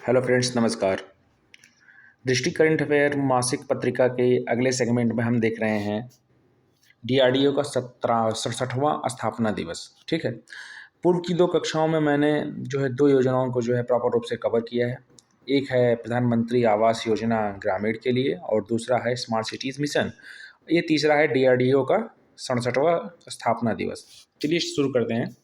Hello friends, नमस्कार। दृष्टि current affair मासिक पत्रिका के अगले सेगमेंट में हम देख रहे हैं डीआरडीओ का 67वां स्थापना दिवस। ठीक है। पूर्व की 2 कक्षाओं में मैंने 2 योजनाओं को प्रॉपर रूप से कवर किया है। एक है प्रधानमंत्री आवास योजना ग्रामीण के लिए और दूसरा है स्मार्ट सिटीज़ मिशन। ये तीसरा है डीआरडीओ का 67वां स्थापना दिवस। चलिए शुरू करते हैं।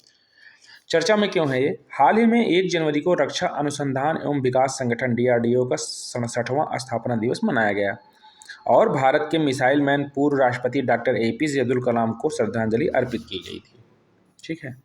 चर्चा में क्यों है ये? हाल ही में 1 जनवरी को रक्षा अनुसंधान एवं विकास संगठन डीआरडीओ का 67वां स्थापना दिवस मनाया गया और भारत के मिसाइल मैन पूर्व राष्ट्रपति डॉक्टर एपीजे अब्दुल कलाम को श्रद्धांजलि अर्पित की गई थी। ठीक है।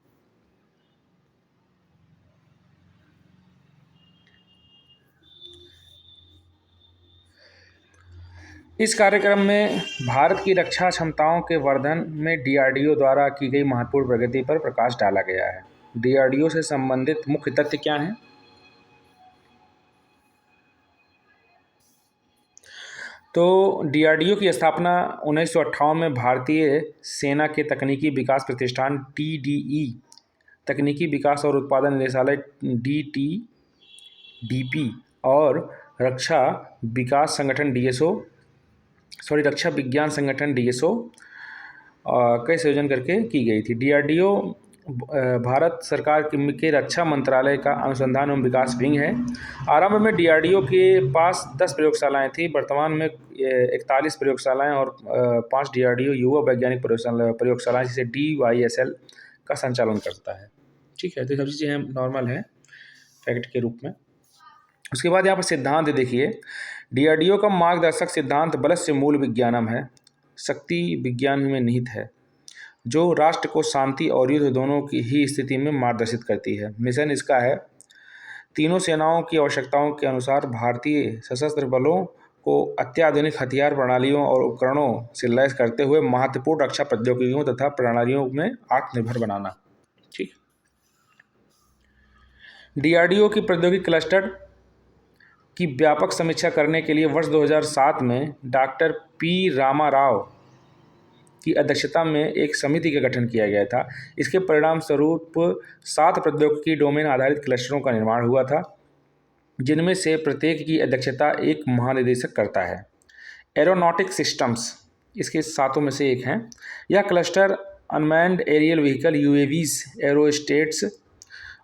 इस कार्यक्रम में भारत की रक्षा क्षमताओं के वर्धन में डीआरडीओ द्वारा की गई महत्वपूर्ण प्रगति पर प्रकाश डाला गया है। डीआरडीओ से संबंधित मुख्य तथ्य क्या हैं? तो डीआरडीओ की स्थापना 1958 में भारतीय सेना के तकनीकी विकास प्रतिष्ठान टीडीई, तकनीकी विकास और उत्पादन निदेशालय डीपी और रक्षा विकास संगठन रक्षा विज्ञान संगठन डीएसओ का संयोजन करके की गई थी। डीआरडीओ भारत सरकार के रक्षा मंत्रालय का अनुसंधान एवं विकास विंग है। आरंभ में डीआरडीओ के पास 10 प्रयोगशालाएं थी। वर्तमान में 41 प्रयोगशालाएं और 5 डीआरडीओ युवा वैज्ञानिक प्रयोगशालाएं जिसे DYSL का संचालन करता है। ठीक है, तो ये सब चीज़ें नॉर्मल है फैक्ट के रूप में। उसके बाद यहाँ पर सिद्धांत देखिए। डीआरडीओ का मार्गदर्शक सिद्धांत बलस्य मूल विज्ञानम है, शक्ति विज्ञान में निहित है, जो राष्ट्र को शांति और युद्ध दोनों की ही स्थिति में मार्गदर्शित करती है। मिशन इसका है तीनों सेनाओं की आवश्यकताओं के अनुसार भारतीय सशस्त्र बलों को अत्याधुनिक हथियार प्रणालियों और उपकरणों से लैस करते हुए महत्वपूर्ण रक्षा प्रौद्योगिकियों तथा प्रणालियों में आत्मनिर्भर बनाना। ठीक। डीआरडीओ की प्रौद्योगिकी क्लस्टर की व्यापक समीक्षा करने के लिए वर्ष 2007 में डॉक्टर पी रामाराव की अध्यक्षता में एक समिति का गठन किया गया था। इसके परिणाम स्वरूप 7 प्रौद्योगिकी डोमेन आधारित क्लस्टरों का निर्माण हुआ था, जिनमें से प्रत्येक की अध्यक्षता एक महानिदेशक करता है। एरोनॉटिक सिस्टम्स इसके 7 में से एक हैं। यह cluster unmanned aerial vehicle UAVs, aerostats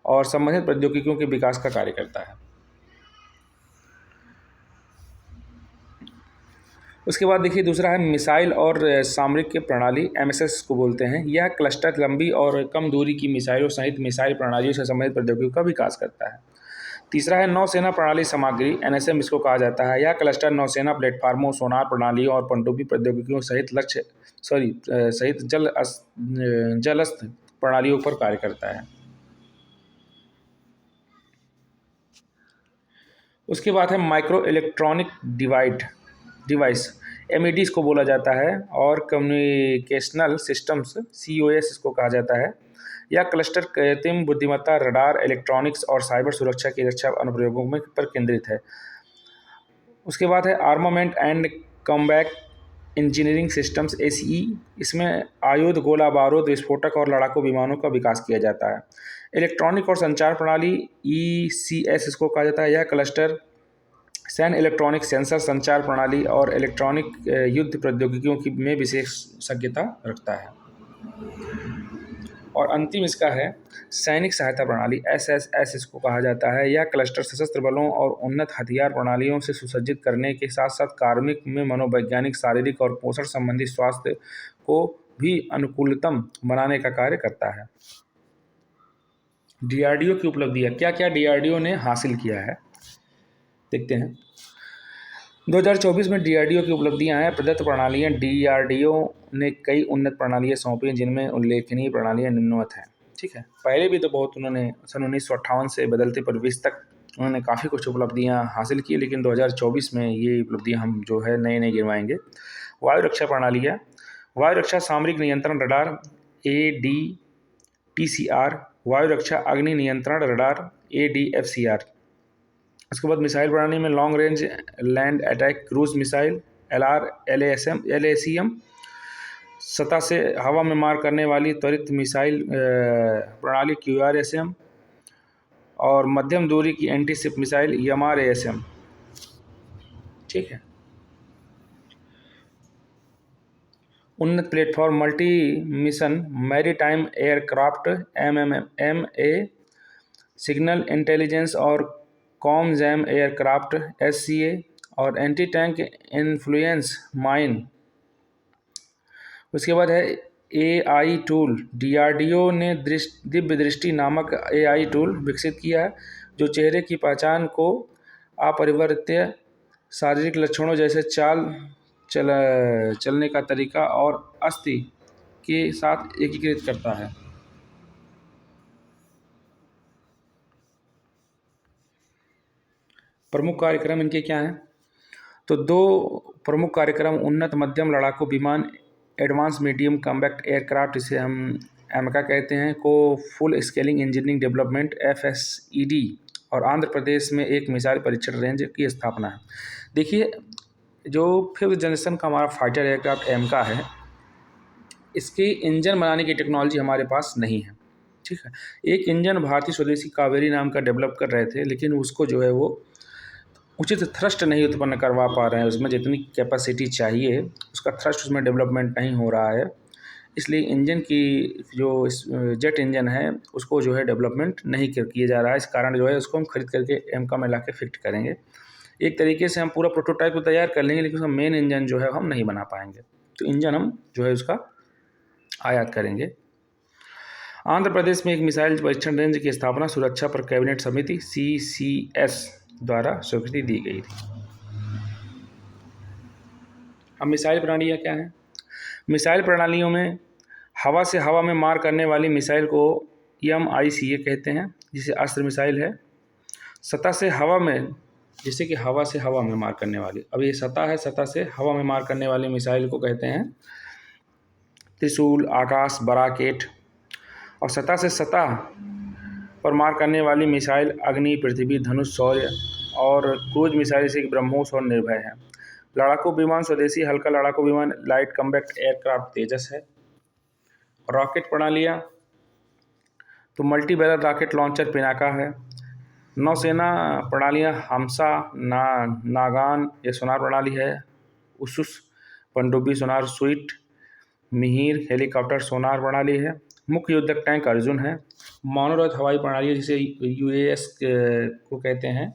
और संबंधित प्रौद्योगिकियों के विकास का कार्य करता है। उसके बाद देखिए दूसरा है मिसाइल और सामरिक के प्रणाली, एमएसएस को बोलते हैं। यह क्लस्टर लंबी और कम दूरी की मिसाइलों सहित मिसाइल प्रणालियों से संबंधित प्रौद्योगिकियों का विकास करता है। तीसरा है नौसेना प्रणाली सामग्री, एनएसएम इसको कहा जाता है। यह क्लस्टर नौसेना प्लेटफार्मों, सोनार प्रणालियों और पनडुब्बी प्रौद्योगिकियों सहित जलस्थ प्रणालियों पर कार्य करता है। उसके बाद है माइक्रो इलेक्ट्रॉनिक डिवाइस, MED इसको बोला जाता है, और कम्युनिकेशनल सिस्टम्स, COS इसको कहा जाता है। यह क्लस्टर कृत्रिम बुद्धिमत्ता, रडार, इलेक्ट्रॉनिक्स और साइबर सुरक्षा की रक्षा अनुप्रयोगों में पर केंद्रित है। उसके बाद है armament and combat engineering systems, ACE। इसमें आयुध, गोला बारूद, विस्फोटक और लड़ाकू विमानों का विकास किया जाता है। इलेक्ट्रॉनिक और संचार प्रणाली, ECS इसको कहा जाता है। यह क्लस्टर सैन्य इलेक्ट्रॉनिक, सेंसर, संचार प्रणाली और इलेक्ट्रॉनिक युद्ध प्रौद्योगिकियों की में विशेषज्ञता रखता है। और अंतिम इसका है सैनिक सहायता प्रणाली, SSS इसको कहा जाता है। यह क्लस्टर सशस्त्र बलों और उन्नत हथियार प्रणालियों से सुसज्जित करने के साथ साथ कार्मिक में मनोवैज्ञानिक, शारीरिक और पोषण संबंधी स्वास्थ्य को भी अनुकूलतम बनाने का कार्य करता है। डीआरडीओ की उपलब्धियाँ, क्या क्या डीआरडीओ ने हासिल किया है देखते हैं। 2024 में डीआरडीओ की उपलब्धियां हैं। प्रदत्त प्रणालियां, डीआरडीओ ने कई उन्नत प्रणालियां सौंपी हैं, जिनमें उल्लेखनीय प्रणालियां निम्नवत हैं। ठीक है। पहले भी तो बहुत उन्होंने सन 1958 से बदलते परिवेश तक उन्होंने काफ़ी कुछ उपलब्धियां हासिल की, लेकिन 2024 में ये उपलब्धियां हम नए गिनवाएंगे। वायु रक्षा प्रणालियाँ, वायु रक्षा सामरिक नियंत्रण रडार, ADTCR, वायु रक्षा अग्नि नियंत्रण रडार, ADFCR। उसके बाद मिसाइल प्रणाली में long range land attack cruise missile, LACM, सतह से हवा में मार करने वाली त्वरित मिसाइल प्रणाली, QRSM, और मध्यम दूरी की एंटी शिप मिसाइल MRASM। ठीक है। उन्नत platform multi mission maritime aircraft MMA, signal intelligence और कॉमजैम एयरक्राफ्ट SCA, और एंटी टैंक इन्फ्लुएंस माइन। उसके बाद है AI टूल। DRDO ने दिव्य दृष्टि नामक AI टूल विकसित किया है, जो चेहरे की पहचान को अपरिवर्त्य शारीरिक लक्षणों जैसे चलने का तरीका और अस्थि के साथ एकीकृत करता है। प्रमुख कार्यक्रम इनके क्या हैं? तो 2 प्रमुख कार्यक्रम उन्नत मध्यम लड़ाकू विमान एडवांस मीडियम कॉम्बैक्ट एयरक्राफ्ट, इसे हम AMCA कहते हैं, को full scaling engineering development FSED, और आंध्र प्रदेश में एक मिसाइल परीक्षण रेंज की स्थापना है। देखिए, जो 5th जनरेशन का हमारा फाइटर एयरक्राफ्ट AMCA है, इसकी इंजन बनाने की टेक्नोलॉजी हमारे पास नहीं है। ठीक है। एक इंजन भारतीय स्वदेशी कावेरी नाम का डेवलप कर रहे थे, लेकिन उसको जो है वो उचित थ्रस्ट नहीं उत्पन्न करवा पा रहे हैं। उसमें जितनी कैपेसिटी चाहिए उसका थ्रस्ट उसमें डेवलपमेंट नहीं हो रहा है, इसलिए इंजन की जो जेट इंजन है उसको जो है डेवलपमेंट नहीं किया जा रहा है। इस कारण जो है उसको हम खरीद करके AMCA में ला के फिट करेंगे। एक तरीके से हम पूरा प्रोटोटाइप को तैयार कर लेंगे, लेकिन उसका मेन इंजन जो है हम नहीं बना पाएंगे, तो इंजन हम जो है उसका आयात करेंगे। आंध्र प्रदेश में एक मिसाइल परीक्षण रेंज की स्थापना सुरक्षा पर कैबिनेट समिति CCS द्वारा स्वीकृति दी गई थी। अब मिसाइल प्रणालियाँ क्या हैं? मिसाइल प्रणालियों में हवा से हवा में मार करने वाली मिसाइल को MICA कहते हैं, जिसे अस्त्र मिसाइल है। सतह से हवा में, जैसे कि हवा से हवा में मार करने वाली, अब ये सतह है, सतह से हवा में मार करने वाली मिसाइल को कहते हैं त्रिशूल, आकाश, बराकेट। और सतह से सतह पर मार करने वाली मिसाइल अग्नि, पृथ्वी, धनुष, शौर्य, और क्रूज मिसाइल जैसे कि ब्रह्मोस और निर्भय है। लड़ाकू विमान स्वदेशी हल्का लड़ाकू विमान लाइट कॉम्बैक्ट एयरक्राफ्ट तेजस है। रॉकेट प्रणालियाँ, तो multi barrel rocket launcher Pinaka है। नौसेना प्रणालियाँ हमसा, नागान ये सोनार प्रणाली है। उसूस पनडुब्बी सोनार सुइट। मिहिर हेलीकॉप्टर सोनार प्रणाली है। मुख्य युद्धक टैंक अर्जुन है। मनोरथ हवाई प्रणाली जिसे UAS को कहते हैं।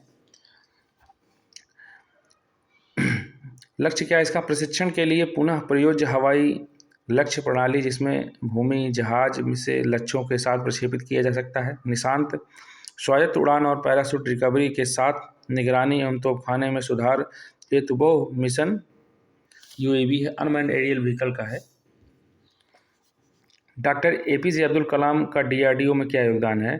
लक्ष्य क्या है इसका? प्रशिक्षण के लिए पुनः प्रयोज्य हवाई लक्ष्य प्रणाली, जिसमें भूमि जहाज से लक्ष्यों के साथ प्रक्षेपित किया जा सकता है। निशांत स्वायत्त उड़ान और पैराशूट रिकवरी के साथ निगरानी एवं तोपखाने में सुधार हेतु बहु मिशन UAV है, अनमैन्ड एरियल व्हीकल का है। डॉक्टर APJ अब्दुल कलाम का DRDO में क्या योगदान है?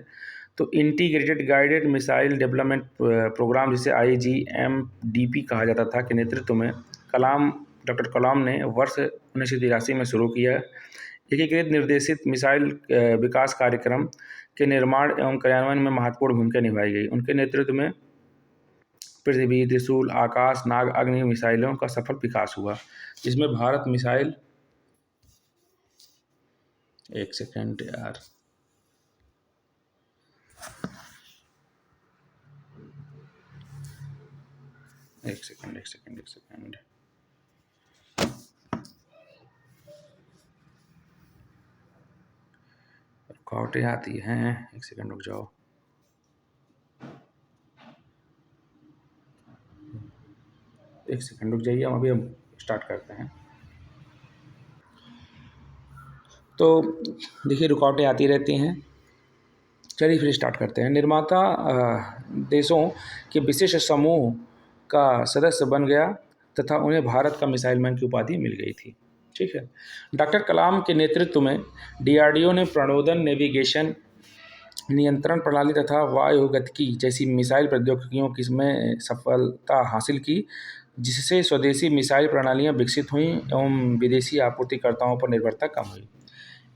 तो integrated guided missile development programme, जिसे IGMDP कहा जाता था, के नेतृत्व में डॉक्टर कलाम ने वर्ष 1983 में शुरू किया। एकीकृत निर्देशित मिसाइल विकास कार्यक्रम के निर्माण एवं कार्यान्वयन में महत्वपूर्ण भूमिका निभाई गई। उनके नेतृत्व में पृथ्वी, त्रिशूल, आकाश, नाग, अग्नि मिसाइलों का सफल विकास हुआ, जिसमें भारत मिसाइल, एक सेकेंड यार, एक सेकेंड रुकावटें आती हैं, एक सेकेंड रुक जाओ। एक सेकेंड रुक जाइए, हम स्टार्ट करते हैं। तो देखिए, रुकावटें आती रहती हैं, चलिए फिर स्टार्ट करते हैं। निर्माता देशों के विशेष समूह का सदस्य बन गया तथा उन्हें भारत का मिसाइल मैन की उपाधि मिल गई थी। ठीक है। डॉक्टर कलाम के नेतृत्व में DRDO ने प्रणोदन, नेविगेशन, नियंत्रण प्रणाली तथा वायुगतिकी जैसी मिसाइल प्रौद्योगिकियों की में सफलता हासिल की, जिससे स्वदेशी मिसाइल प्रणालियां विकसित हुईं एवं विदेशी आपूर्तिकर्ताओं पर निर्भरता कम हुई।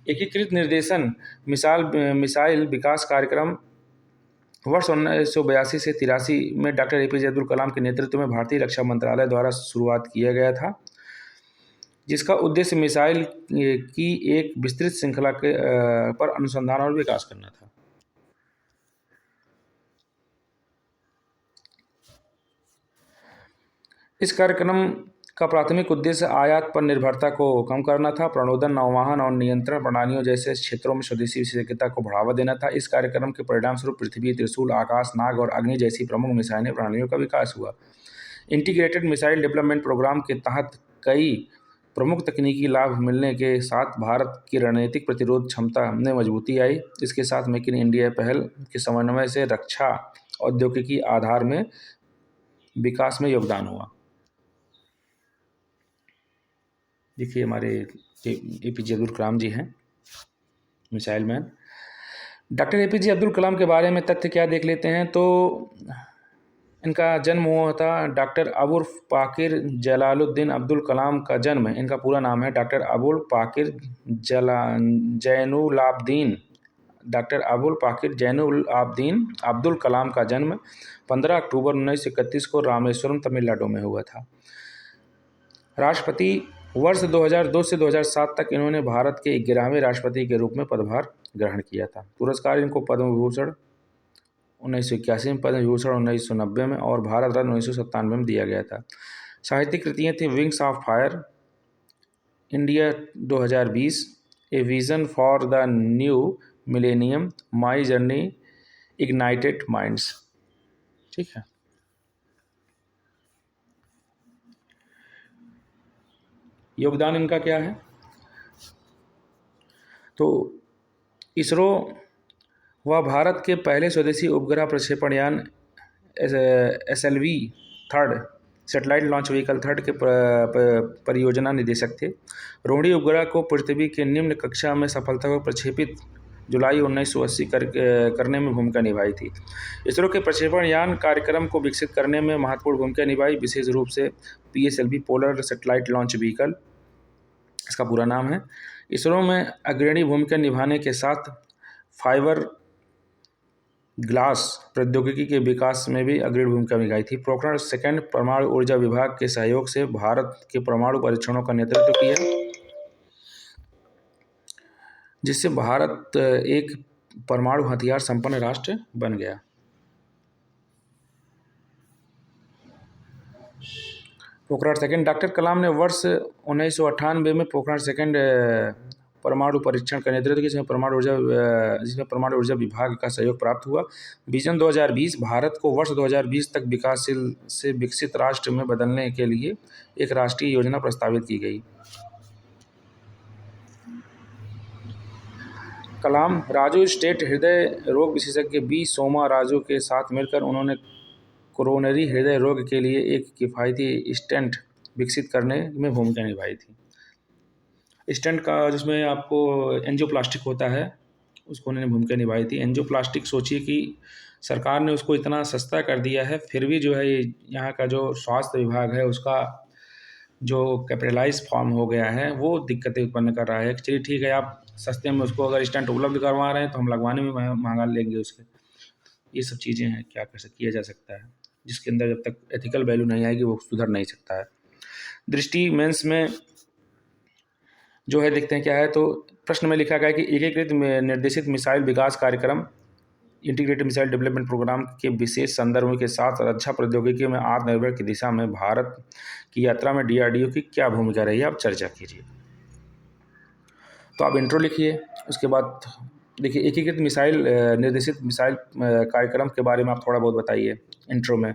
एकीकृत निर्देशन मिसाइल विकास कार्यक्रम वर्ष 1982 से 83 में डॉक्टर APJ अब्दुल कलाम के नेतृत्व में भारतीय रक्षा मंत्रालय द्वारा शुरुआत किया गया था, जिसका उद्देश्य मिसाइल की एक विस्तृत श्रृंखला पर अनुसंधान और विकास करना था। इस कार्यक्रम का प्राथमिक उद्देश्य आयात पर निर्भरता को कम करना था, प्रणोदन, नौवहन और नियंत्रण प्रणालियों जैसे क्षेत्रों में स्वदेशी विशेषज्ञता को बढ़ावा देना था। इस कार्यक्रम के परिणामस्वरूप पृथ्वी, त्रिशूल, आकाश, नाग और अग्नि जैसी प्रमुख मिसाइल प्रणालियों का विकास हुआ। इंटीग्रेटेड मिसाइल डेवलपमेंट प्रोग्राम के तहत कई प्रमुख तकनीकी लाभ मिलने के साथ भारत की रणनीतिक प्रतिरोध क्षमता में मजबूती आई। इसके साथ मेक इन इंडिया पहल के समन्वय से रक्षा औद्योगिकी आधार में विकास में योगदान हुआ। देखिए हमारे APJ अब्दुल कलाम जी हैं, missile man. Doctor APJ Abdul Kalam के बारे में तथ्य क्या देख लेते हैं। तो इनका जन्म हुआ था डॉक्टर अबुल पाकिर जलालुद्दीन अब्दुल कलाम का जन्म, इनका पूरा नाम है डॉक्टर अबुल पाकिर जैनुलाब्दीन डॉक्टर अबुल पाकिर जैनुलाब्दीन अब्दुल कलाम का जन्म 15 अक्टूबर 1931 को रामेश्वरम, तमिलनाडु में हुआ था। राष्ट्रपति वर्ष 2002 से 2007 तक इन्होंने भारत के 11वें राष्ट्रपति के रूप में पदभार ग्रहण किया था। पुरस्कार इनको पद्म विभूषण 1981 में, पद्म विभूषण 1990 में और भारत रत्न 1997 में दिया गया था। साहित्यिक कृतियाँ थी wings of fire, India 2020, a vision for the new millennium, my journey, ignited minds. ठीक है। योगदान इनका क्या है। तो इसरो वह भारत के पहले स्वदेशी उपग्रह प्रक्षेपण यान SLV-3 सैटेलाइट लॉन्च व्हीकल 3 के परियोजना निदेशक थे। रोहिणी उपग्रह को पृथ्वी के निम्न कक्षा में सफलतापूर्वक प्रक्षेपित जुलाई 1980 करने में भूमिका निभाई थी। इसरो के प्रक्षेपण यान कार्यक्रम को विकसित करने में महत्वपूर्ण भूमिका निभाई, विशेष रूप से PSLV polar satellite launch vehicle, इसका पूरा नाम है। इसरो में अग्रणी भूमिका निभाने के साथ फाइबर ग्लास प्रौद्योगिकी के विकास में भी अग्रणी भूमिका निभाई थी। पोखरण सेकंड परमाणु ऊर्जा विभाग के सहयोग से भारत के परमाणु परीक्षणों का नेतृत्व किया, जिससे भारत एक परमाणु हथियार संपन्न राष्ट्र बन गया। पोखरण सेकंड, डॉक्टर कलाम ने वर्ष 1998 में पोखरण सेकंड परमाणु परीक्षण का नेतृत्व किया, जिसमें परमाणु ऊर्जा विभाग का सहयोग प्राप्त हुआ। विजन 2020, भारत को वर्ष 2020 तक विकासशील से विकसित राष्ट्र में बदलने के लिए एक राष्ट्रीय योजना प्रस्तावित की गई। कलाम राजू स्टेट हृदय रोग विशेषज्ञ B सोमा राजू के साथ मिलकर उन्होंने कोरोनरी हृदय रोग के लिए एक किफ़ायती स्टेंट विकसित करने में भूमिका निभाई थी। स्टेंट का जिसमें आपको एंजियोप्लास्टिक होता है, उसको उन्होंने भूमिका निभाई थी। एंजियोप्लास्टिक सोचिए कि सरकार ने उसको इतना सस्ता कर दिया है, फिर भी जो है यहाँ का जो स्वास्थ्य विभाग है उसका जो कैपिटलाइज फॉर्म हो गया है वो दिक्कतें उत्पन्न कर रहा है। चलिए ठीक है, आप सस्ते में उसको अगर स्टेंट उपलब्ध करवा रहे हैं तो हम लगवाने में महंगा लेंगे उसके। ये सब चीज़ें हैं, क्या किया जा सकता है, जिसके अंदर जब तक एथिकल वैल्यू नहीं आएगी वो सुधर नहीं सकता है। दृष्टि मेंस में जो है देखते हैं क्या है। तो प्रश्न में लिखा गया है कि एकीकृत निर्देशित मिसाइल विकास कार्यक्रम इंटीग्रेटेड मिसाइल डेवलपमेंट प्रोग्राम के विशेष संदर्भ के साथ रक्षा प्रौद्योगिकी में आत्मनिर्भर की दिशा में भारत की यात्रा में DRDO की क्या भूमिका रही है, आप चर्चा कीजिए। तो आप इंट्रो लिखिए, उसके बाद देखिए एकीकृत मिसाइल निर्देशित मिसाइल कार्यक्रम के बारे में आप थोड़ा बहुत बताइए इंट्रो में।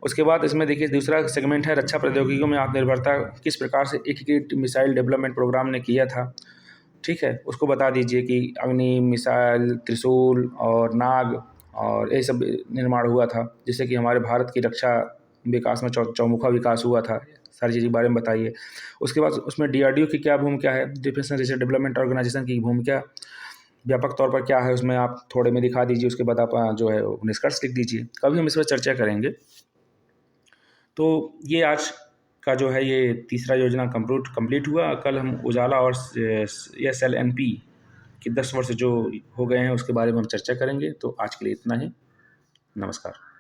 उसके बाद इसमें देखिए दूसरा सेगमेंट है रक्षा प्रौद्योगिकियों में आत्मनिर्भरता किस प्रकार से एकीकृत मिसाइल डेवलपमेंट प्रोग्राम ने किया था। ठीक है, उसको बता दीजिए कि अग्नि मिसाइल, त्रिशूल और नाग और ये सब निर्माण हुआ था, जिससे कि हमारे भारत की रक्षा विकास में चौमुखा विकास हुआ था। सारी चीज़ के बारे में बताइए। उसके बाद उसमें DRDO की क्या भूमिका है, डिफेंस रिसर्च डेवलपमेंट ऑर्गेनाइजेशन की भूमिका व्यापक तौर पर क्या है, उसमें आप थोड़े में दिखा दीजिए। उसके बाद आप जो है निष्कर्ष लिख दीजिए, कभी हम इस पर चर्चा करेंगे। तो ये आज का जो है ये तीसरा योजना कंप्लीट हुआ। कल हम उजाला और SLNP के 10 वर्ष जो हो गए हैं उसके बारे में हम चर्चा करेंगे। तो आज के लिए इतना ही, नमस्कार।